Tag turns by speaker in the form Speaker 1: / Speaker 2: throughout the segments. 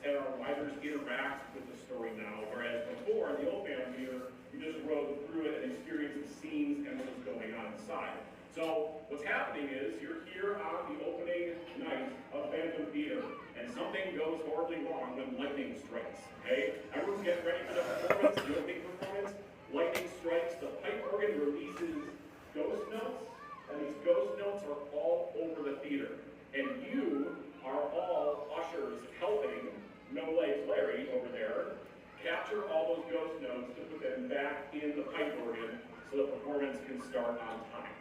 Speaker 1: and our riders interact with the story now, whereas before, in the old amphitheater, you just rode through it and experienced the scenes and what was going on inside. So what's happening is you're here on the opening night of Phantom Theater, and something goes horribly wrong when lightning strikes, okay? Everyone get ready for the performance, the opening performance. Lightning strikes, the pipe organ releases ghost notes, and these ghost notes are all over the theater. And you are all ushers helping No Legs Larry over there capture all those ghost notes to put them back in the pipe organ so the performance can start on time.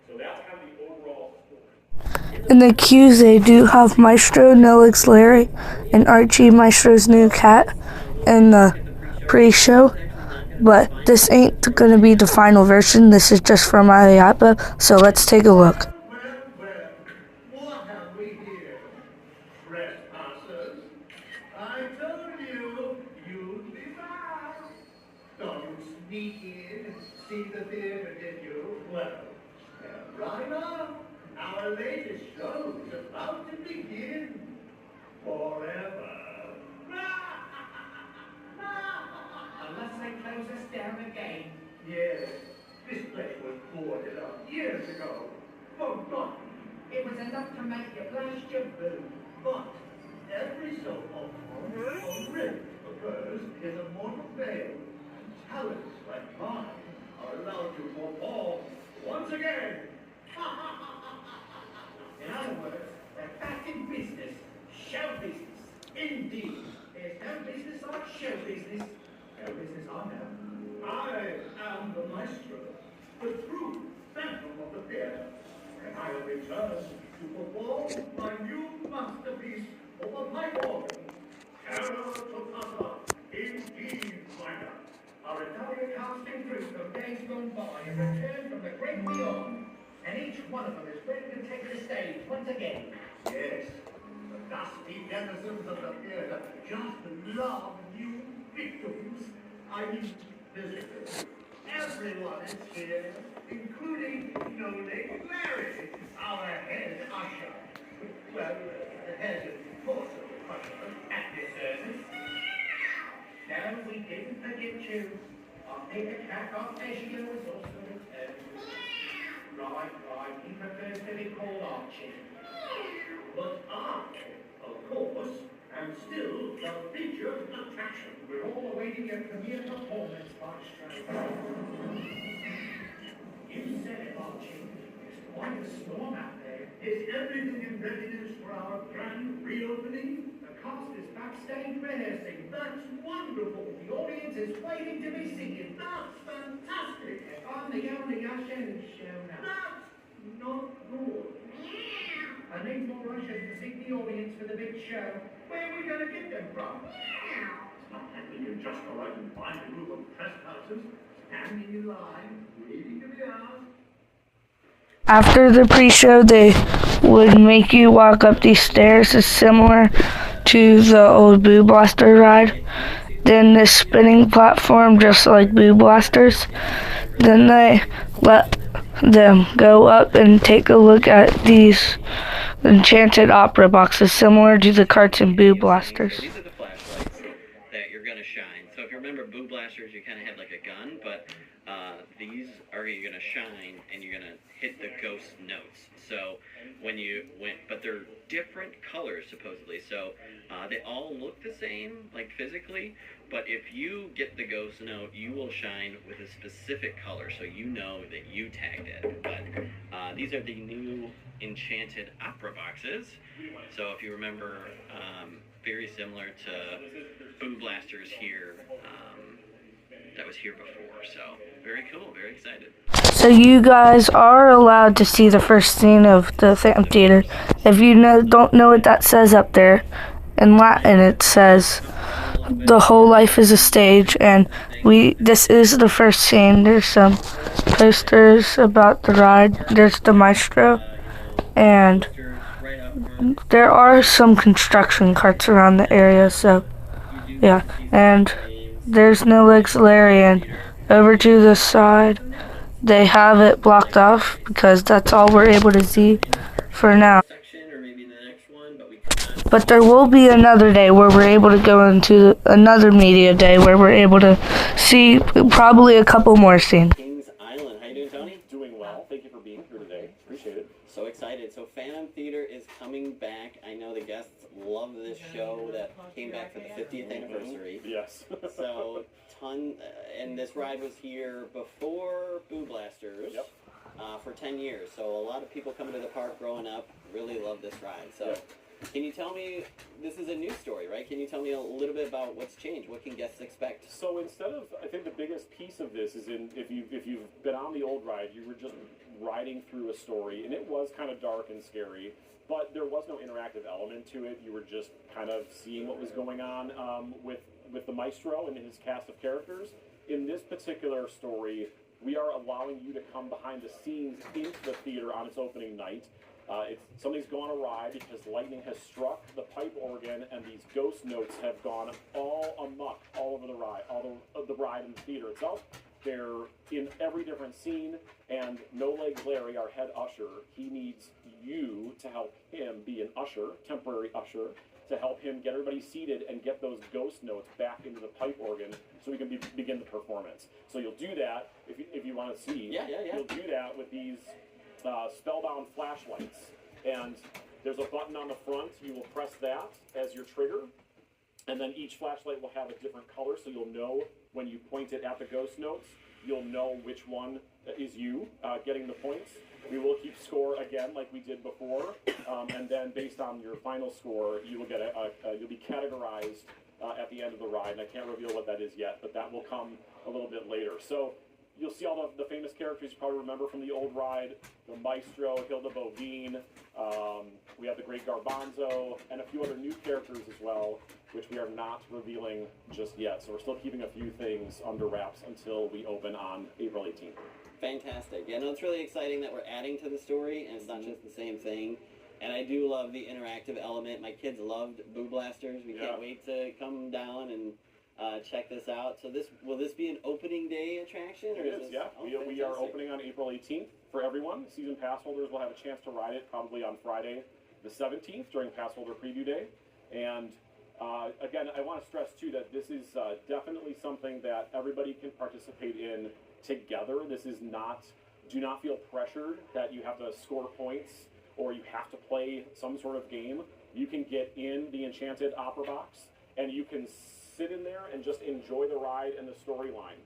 Speaker 1: So that's kind of the overall story.
Speaker 2: In the cues, they do have Maestro, No Legs Larry, and Archie, Maestro's new cat, in the pre-show. But this ain't gonna be the final version. This is just from IAAPA, so let's take a look.
Speaker 3: What have we here? Trespassers? I told you, you'd be fast. Don't you sneak in and see the theater, did you? Well, right on. Our latest show is about to begin. Forever.
Speaker 4: Unless they close us down again.
Speaker 3: Yes, this place was boarded up years ago. Forgotten.
Speaker 4: It was enough to make you blast your boot.
Speaker 3: But every so often, a rift occurs in a mortal veil, and talents like mine are allowed to perform once again.
Speaker 4: In other words, they're back in business. Show business. Indeed. There's no business like show business. No business I know.
Speaker 3: I am the maestro, the true phantom of the theater, and I have returned to perform my new masterpiece of a pipe organ, Terra Toccata, indeed, minor.
Speaker 4: Our entire casting crew from days gone by have returned from the great beyond, and each one of them is ready to take the stage once again.
Speaker 3: Yes, the dusty denizens of the theater just love new victims. I mean, visitors. Everyone is here, including No Legs Larry, our head usher. Well, the head torso usher at this service.
Speaker 4: No, we didn't forget you. Our paper cat Arpeggio was also returned. Right, he prefers to be called Archie.
Speaker 3: But I, of course, am still the featured attraction.
Speaker 4: We're all awaiting your premiere performance, Maestro. You said it, Archie. There's quite a storm out there.
Speaker 3: Is everything in readiness for our grand reopening?
Speaker 4: The cast is backstage rehearsing.
Speaker 3: That's wonderful.
Speaker 4: The audience is waiting to be singing.
Speaker 3: That's fantastic.
Speaker 4: I'm the only usher who's shown up.
Speaker 3: That's not good.
Speaker 4: I need more ushers to sing the audience for the big show. Where are we going to get them from?
Speaker 3: It's not like we can just go out and find a group of trespassers standing in line, waiting to be asked.
Speaker 2: After the pre-show, they would make you walk up these stairs. It's similar to the old Boo Blaster ride. Then this spinning platform, just like Boo Blasters. Then they let them go up and take a look at these enchanted opera boxes, similar to the cartoon Boo Blasters.
Speaker 5: These are the flashlights that you're going to shine. So if you remember Boo Blasters, you kind of had like a gun, but these are you're going to shine and you're going to hit the ghost notes. So but they're different colors supposedly. So they all look the same, like physically, but if you get the ghost note, you will shine with a specific color, so you know that you tagged it. But these are the new enchanted opera boxes. So if you remember, very similar to Boo Blasters here, that was here before. So very cool, very excited.
Speaker 2: So you guys are allowed to see the first scene of the Phantom Theater. If you don't know what that says up there, in Latin it says, "The whole life is a stage," and this is the first scene. There's some posters about the ride. There's the maestro, and there are some construction carts around the area, so yeah. And there's No Legs Larry, and over to the side they have it blocked off because that's all we're able to see for now.
Speaker 5: Section or maybe the next one, but we cannot
Speaker 2: But there will be another day where we're able to go into another media day where we're able to see probably a couple more scenes.
Speaker 5: Kings Island. How you doing, Tony?
Speaker 1: Doing well. Thank you for being here today. Appreciate it.
Speaker 5: So excited. So Phantom Theater is coming back. I know the guests love this show that came back for the 50th anniversary.
Speaker 1: Yes.
Speaker 5: So and this ride was here before Boo Blasters.
Speaker 1: Yep.
Speaker 5: For 10 years. So a lot of people coming to the park growing up really love this ride. So can you tell me, this is a new story, right? Can you tell me a little bit about what's changed? What can guests expect?
Speaker 1: So instead of, I think the biggest piece of this is if you've been on the old ride, you were just riding through a story, and it was kind of dark and scary, but there was no interactive element to it. You were just kind of seeing what was going on with the maestro and his cast of characters. In this particular story, we are allowing you to come behind the scenes into the theater on its opening night. Something's gone awry because lightning has struck the pipe organ, and these ghost notes have gone all amok all over the ride, the ride in the theater itself. They're in every different scene, and No Legs Larry, our head usher, he needs you to help him be an usher, temporary usher, to help him get everybody seated and get those ghost notes back into the pipe organ so we can begin the performance. So you'll do that if you want to see.
Speaker 5: Yeah.
Speaker 1: You'll do that with these spellbound flashlights. And there's a button on the front. You will press that as your trigger. And then each flashlight will have a different color, so you'll know when you point it at the ghost notes, you'll know which one is you getting the points. We will keep score again like we did before, and then based on your final score, you will get you'll be categorized at the end of the ride. And I can't reveal what that is yet, but that will come a little bit later. So you'll see all the famous characters you probably remember from the old ride: the Maestro, Hilda Bovine. We have the Great Garbanzo, and a few other new characters as well, which we are not revealing just yet. So we're still keeping a few things under wraps until we open on April 18th.
Speaker 5: Fantastic. Yeah, no, it's really exciting that we're adding to the story, and it's not just the same thing. And I do love the interactive element. My kids loved Boo Blasters. We can't wait to come down and check this out. So will this be an opening day attraction? Or
Speaker 1: It is, yeah. We are opening on April 18th for everyone. Season pass holders will have a chance to ride it probably on Friday the 17th during pass holder preview day. And again, I want to stress too that this is definitely something that everybody can participate in together. This is not, do not feel pressured that you have to score points or you have to play some sort of game. You can get in the Enchanted Opera Box and you can sit in there and just enjoy the ride and the storyline.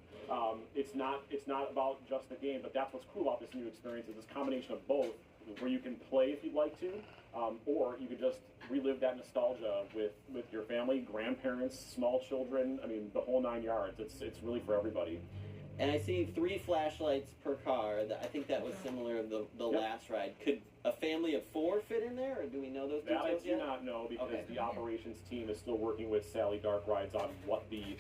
Speaker 1: It's not about just the game, but that's what's cool about this new experience is this combination of both, where you can play if you'd like to, or you can just relive that nostalgia with your family, grandparents, small children. I mean, the whole 9 yards. It's really for everybody.
Speaker 5: And I see 3 flashlights per car. I think that was similar to the last ride. Could a family of 4 fit in there, or do we know those details
Speaker 1: That I do
Speaker 5: yet?
Speaker 1: not know because the operations team is still working with Sally Dark Rides on what the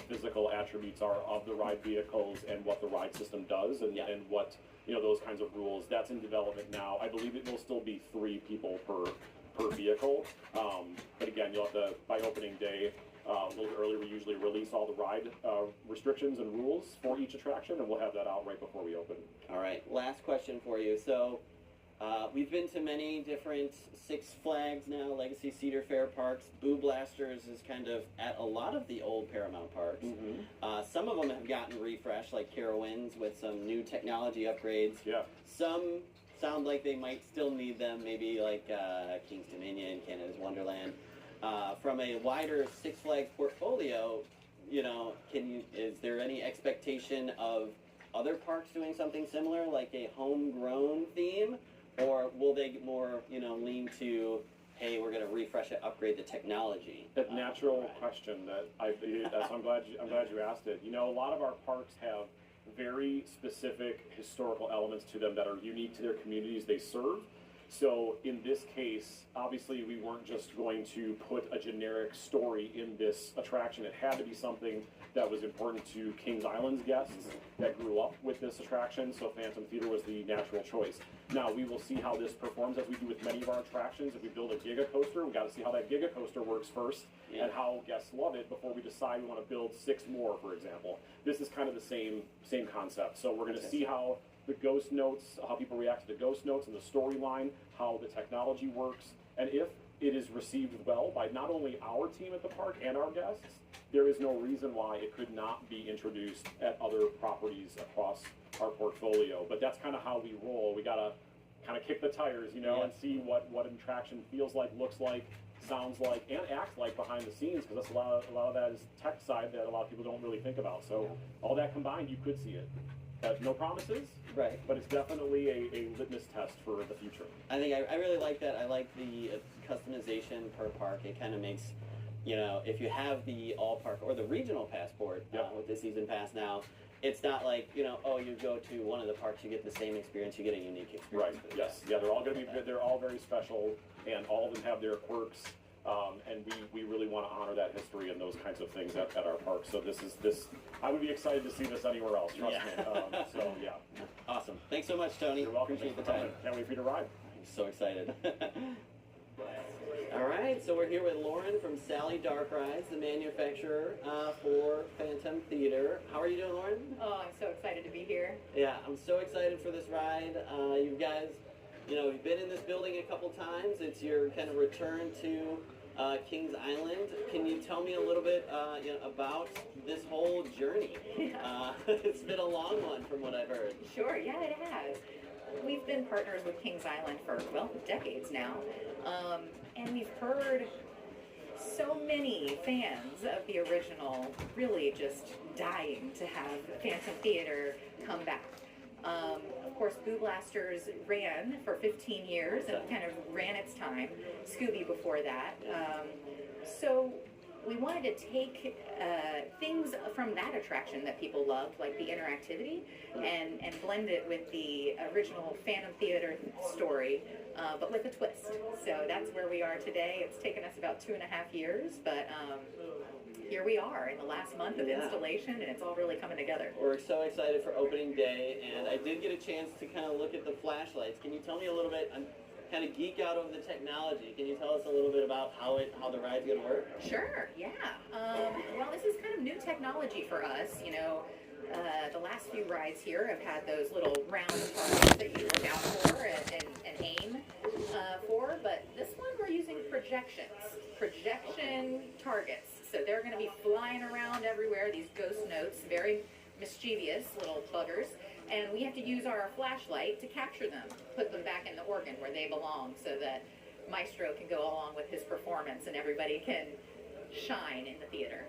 Speaker 1: physical attributes are of the ride vehicles and what the ride system does and what those kinds of rules. That's in development now. I believe it will still be 3 people per vehicle. But again, you'll have to, by opening day, a little bit earlier, we usually release all the ride restrictions and rules for each attraction, and we'll have that out right before we open.
Speaker 5: All right, last question for you. So we've been to many different Six Flags now, Legacy Cedar Fair parks. Boo Blasters is kind of at a lot of the old Paramount parks. Some of them have gotten refreshed, like Carowinds, with some new technology upgrades.
Speaker 1: Yeah.
Speaker 5: Some sound like they might still need them, maybe like King's Dominion, Canada's Wonderland. From a wider Six Flags portfolio, is there any expectation of other parks doing something similar, like a homegrown theme, or will they more, lean to, hey, we're going to refresh it, upgrade the technology?
Speaker 1: A natural question that I'm glad you asked it. A lot of our parks have very specific historical elements to them that are unique to their communities they serve. So in this case, obviously we weren't just going to put a generic story in this attraction. It had to be something that was important to Kings Island's guests that grew up with this attraction, so Phantom Theater was the natural choice. Now, we will see how this performs as we do with many of our attractions. If we build a Giga Coaster, we've got to see how that Giga Coaster works first and how guests love it before we decide we want to build 6 more, for example. This is kind of the same concept. So we're going to see how the ghost notes, how people react to the ghost notes and the storyline, how the technology works, and if it is received well by not only our team at the park and our guests. There is no reason why it could not be introduced at other properties across our portfolio. But that's kind of how we roll. We gotta kind of kick the tires, you know,
Speaker 5: Yeah.
Speaker 1: and see what an attraction feels like, looks like, sounds like, and acts like behind the scenes, because that's a lot of that is tech side that a lot of people don't really think about. So all that combined, you could see it. But no promises,
Speaker 5: Right.
Speaker 1: but it's definitely a litmus test for the future.
Speaker 5: I think I really like that. I like the customization per park. It kind of makes, you know, if you have the all park or the regional passport
Speaker 1: Yep.
Speaker 5: with the season pass now, it's not like, you know, oh, you go to one of the parks, you get the same experience, you get a unique experience.
Speaker 1: Right,
Speaker 5: for the
Speaker 1: yes,
Speaker 5: guests.
Speaker 1: yeah, they're all gonna be, they're all very special, and all of them have their quirks, and we really wanna honor that history and those kinds of things at our parks. So this, I would be excited to see this anywhere else, trust me.
Speaker 5: Yeah.
Speaker 1: So, yeah,
Speaker 5: Awesome. Thanks so much, Tony.
Speaker 1: you're welcome,
Speaker 5: Appreciate
Speaker 1: thanks
Speaker 5: the
Speaker 1: for
Speaker 5: time.
Speaker 1: coming. Can't wait for you to ride.
Speaker 5: I'm so excited. All right, so we're here with Lauren from Sally Dark Rides, the manufacturer for Phantom Theater. How are you doing, Lauren?
Speaker 6: Oh, I'm so excited to be here.
Speaker 5: Yeah, I'm so excited for this ride. You guys, you know, you've been in this building a couple times. It's your kind of return to Kings Island. Can you tell me a little bit you know, about this whole journey? It's been a long one from what I've heard.
Speaker 6: Sure, yeah, it has. We've been partners with Kings Island for, well, decades now. And we've heard so many fans of the original really just dying to have Phantom Theater come back. Of course, Boo Blasters ran for 15 years and kind of ran its time. Scooby before that. So we wanted to take things from that attraction that people loved, like the interactivity, and blend it with the original Phantom Theater story, but with a twist. So that's where we are today. It's taken us about 2.5 years, but here we are in the last month of
Speaker 5: Yeah.
Speaker 6: installation, and it's all really coming together.
Speaker 5: We're so excited for opening day, and I did get a chance to kind of look at the flashlights. Can you tell me a little bit? I'm kind of geek out over the technology. Can you tell us a little bit about how the ride's going to work?
Speaker 6: Sure, yeah. Well, this is kind of new technology for us. You know, the last few rides here have had those little round targets that you look out for and aim for, but this one we're using projection targets. So they're going to be flying around everywhere, these ghost notes, very mischievous little buggers. And we have to use our flashlight to capture them, put them back in the organ where they belong, so that Maestro can go along with his performance and everybody can shine in the theater.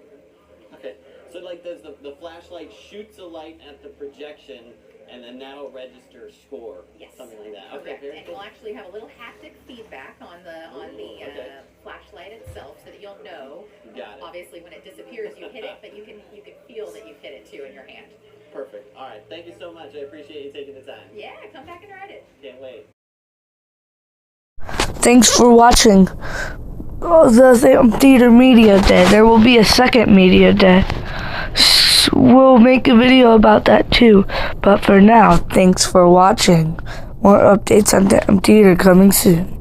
Speaker 5: Okay, so like does the flashlight shoots a light at the projection and then now registers score?
Speaker 6: Yes.
Speaker 5: Something like that.
Speaker 6: Correct.
Speaker 5: Okay, very
Speaker 6: And
Speaker 5: cool.
Speaker 6: we'll actually have a little haptic feedback on the
Speaker 5: okay.
Speaker 6: flashlight itself, so that you'll know.
Speaker 5: Got it.
Speaker 6: Obviously, when it disappears, you hit it, but you can feel that you've hit it too in your hand.
Speaker 5: Perfect. All right, thank you so much. I appreciate you taking the time.
Speaker 6: Yeah, come back and ride it.
Speaker 5: Can't wait.
Speaker 2: Thanks for watching the Phantom Theater Media Day. There will be a second Media Day. We'll make a video about that too. But for now, thanks for watching. More updates on Phantom Theater coming soon.